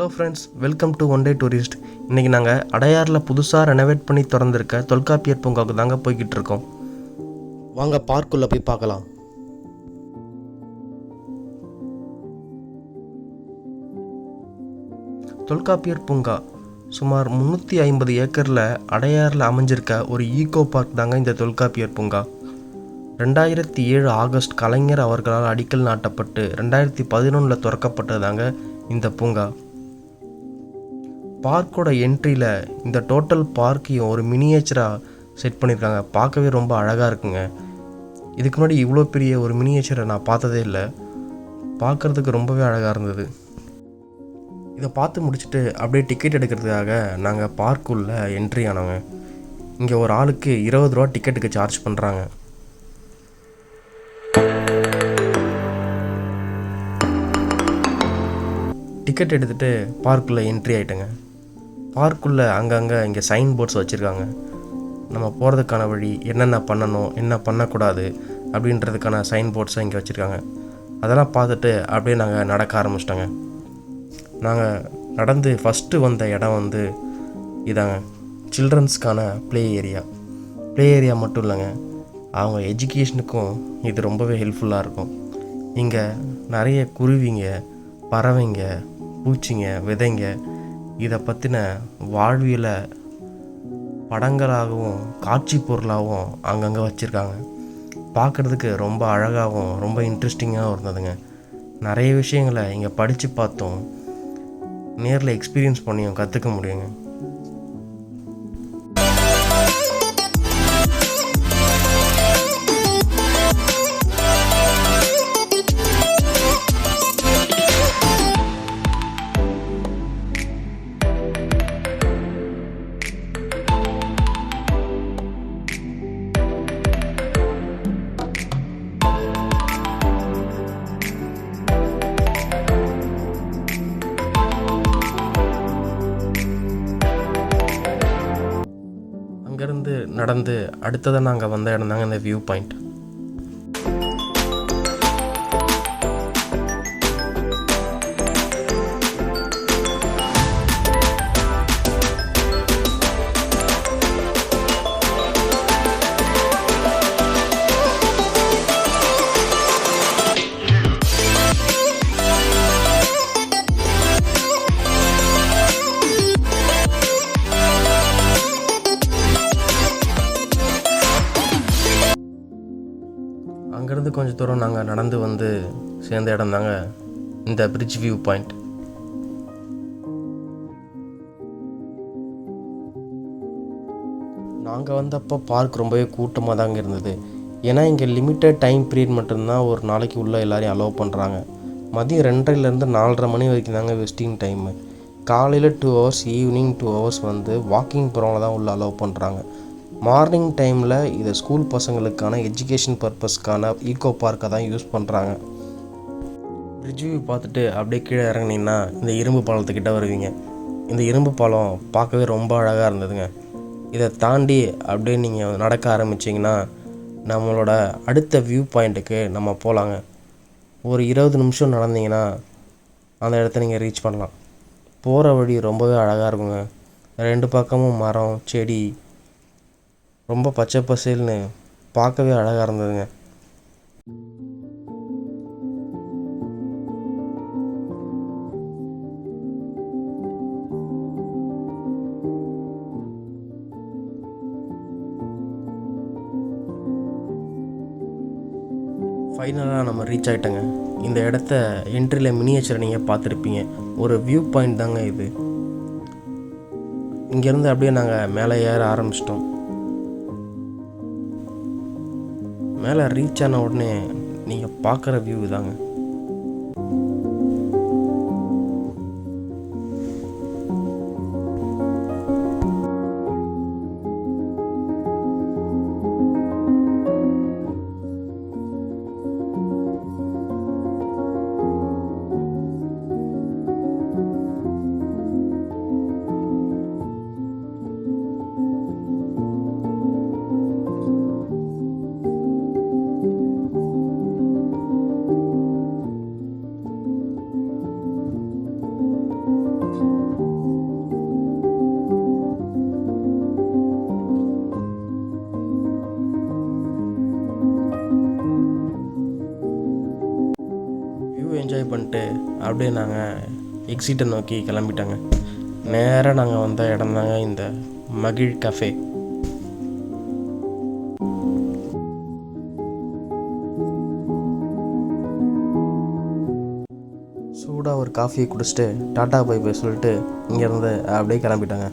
Hello friends, welcome to one day tourist. இன்றைக்கி நாங்கள் அடையாரில் புதுசாக ரெனோவேட் பண்ணி திறந்திருக்க தொல்காப்பியர் பூங்காவுக்கு தாங்க போய்கிட்டு இருக்கோம். வாங்க பார்க்குள்ளே போய் பார்க்கலாம். தொல்காப்பியர் பூங்கா சுமார் 350 ஏக்கரில் அடையாரில் அமைஞ்சிருக்க ஒரு ஈகோ பார்க் தாங்க இந்த தொல்காப்பியர் பூங்கா. 2007 ஆகஸ்ட் கலைஞர் அவர்களால் அடிக்கல் நாட்டப்பட்டு 2011 திறக்கப்பட்டது தாங்க இந்த பூங்கா. பார்க்கோட என்ட்ரியில் இந்த டோட்டல் பார்க்கையும் ஒரு மினியேச்சராக செட் பண்ணியிருக்காங்க. பார்க்கவே ரொம்ப அழகாக இருக்குங்க. இதுக்கு முன்னாடி இவ்வளோ பெரிய ஒரு மினியேச்சரை நான் பார்த்ததே இல்லை. பார்க்குறதுக்கு ரொம்பவே அழகாக இருந்தது. இதை பார்த்து முடிச்சுட்டு அப்படியே டிக்கெட் எடுக்கிறதுக்காக நாங்கள் பார்க்குள்ளே என்ட்ரி ஆனோங்க. இங்கே ஒரு ஆளுக்கு 20 ரூபா டிக்கெட்டுக்கு சார்ஜ் பண்ணுறாங்க. டிக்கெட் எடுத்துகிட்டு பார்க்குள்ளே என்ட்ரி ஆகிட்டேங்க. பார்க்குள்ளே அங்கங்கே இங்கே சைன் போர்ட்ஸ் வச்சுருக்காங்க. நம்ம போகிறதுக்கான வழி, என்னென்ன பண்ணணும், என்ன பண்ணக்கூடாது அப்படின்றதுக்கான சைன் போர்ட்ஸை இங்கே வச்சுருக்காங்க. அதெல்லாம் பார்த்துட்டு அப்படியே நாங்கள் நடக்க ஆரம்பிச்சிட்டோங்க. நாங்கள் நடந்து ஃபஸ்ட்டு வந்த இடம் இதாங்க, சில்ட்ரன்ஸ்க்கான ப்ளே ஏரியா மட்டும் இல்லைங்க, அவங்க எஜுகேஷனுக்கும் இது ரொம்பவே ஹெல்ப்ஃபுல்லாக இருக்கும். இங்கே நிறைய குருவிங்க, பறவைங்க, பூச்சிங்க, விதைங்க, இதை பற்றின வாழ்வியலை படங்களாகவும் காட்சி பொருளாகவும் அங்கங்கே வச்சுருக்காங்க. பார்க்குறதுக்கு ரொம்ப அழகாகவும் ரொம்ப இன்ட்ரெஸ்டிங்காகவும் இருந்ததுங்க. நிறைய விஷயங்களை இங்கே படித்து பார்த்தோம், நேரில் எக்ஸ்பீரியன்ஸ் பண்ணியும் கற்றுக்க முடியுங்க. அங்கேருந்து நடந்து அடுத்ததாக நாங்கள் வந்த இடம் தாங்க இந்த வியூ பாயிண்ட். அங்கேருந்து கொஞ்சம் தூரம் நாங்கள் நடந்து சேர்ந்த இடம் தாங்க இந்த பிரிட்ஜ் வியூ பாயிண்ட். நாங்கள் வந்தப்போ பார்க் ரொம்பவே கூட்டமாக தாங்க இருந்தது. ஏன்னா இங்கே லிமிட்டட் டைம் பீரியட் மட்டும்தான் ஒரு நாளைக்கு உள்ளே எல்லோரையும் அலோவ் பண்ணுறாங்க. மதியம் 2:30 4:30 மணி வரைக்கும் தாங்க விசிட்டிங் டைமு. காலையில் 2 hours, ஈவினிங் 2 hours வாக்கிங் போகிறவங்க தான் உள்ளே அலோவ் பண்ணுறாங்க. மார்னிங் டைமில் இதை ஸ்கூல் பசங்களுக்கான எஜுகேஷன் பர்பஸ்க்கான ஈகோ பார்க்கை தான் யூஸ் பண்ணுறாங்க. பிரிட்ஜ் வியூ பார்த்துட்டு அப்படியே கீழே இறங்கினீங்கன்னா இந்த இரும்பு பாலத்துக்கிட்ட வருவீங்க. இந்த இரும்பு பாலம் பார்க்கவே ரொம்ப அழகாக இருந்ததுங்க. இதை தாண்டி அப்படியே நீங்கள் நடக்க ஆரம்பிச்சிங்கன்னா நம்மளோட அடுத்த வியூ பாயிண்ட்டுக்கு நம்ம போகலாங்க. ஒரு 20 நிமிஷம் நடந்தீங்கன்னா அந்த இடத்த நீங்கள் ரீச் பண்ணலாம். போகிற வழி ரொம்பவே அழகாக இருக்குங்க. 2 பக்கமும் மரம், செடி, ரொம்ப பச்சை பசேல்னு பார்க்கவே அழகாக இருந்ததுங்க. ஃபைனலாக நம்ம ரீச் ஆகிட்டோங்க. இந்த இடத்த என்ட்ரியில் மினியேச்சரை நீங்கள் பார்த்துருப்பீங்க. ஒரு வியூ பாயிண்ட் தாங்க இது. இங்கேருந்து அப்படியே நாங்கள் மேலே ஏற ஆரம்பிச்சிட்டோம். மேலே ரீச் ஆன உடனே நீங்கள் பார்க்குற வியூ தாங்க. வியூ என்ஜாய் பண்ணிட்டு அப்படியே நாங்கள் எக்ஸிட்டை நோக்கி கிளம்பிட்டாங்க. நேராக நாங்கள் வந்த இடம் தாங்க இந்த மகிழ் கஃபே. சூடாக ஒரு காஃபியை குடிச்சிட்டு டாட்டா பை பை சொல்லிட்டு இங்கேருந்து அப்படியே கிளம்பிட்டாங்க.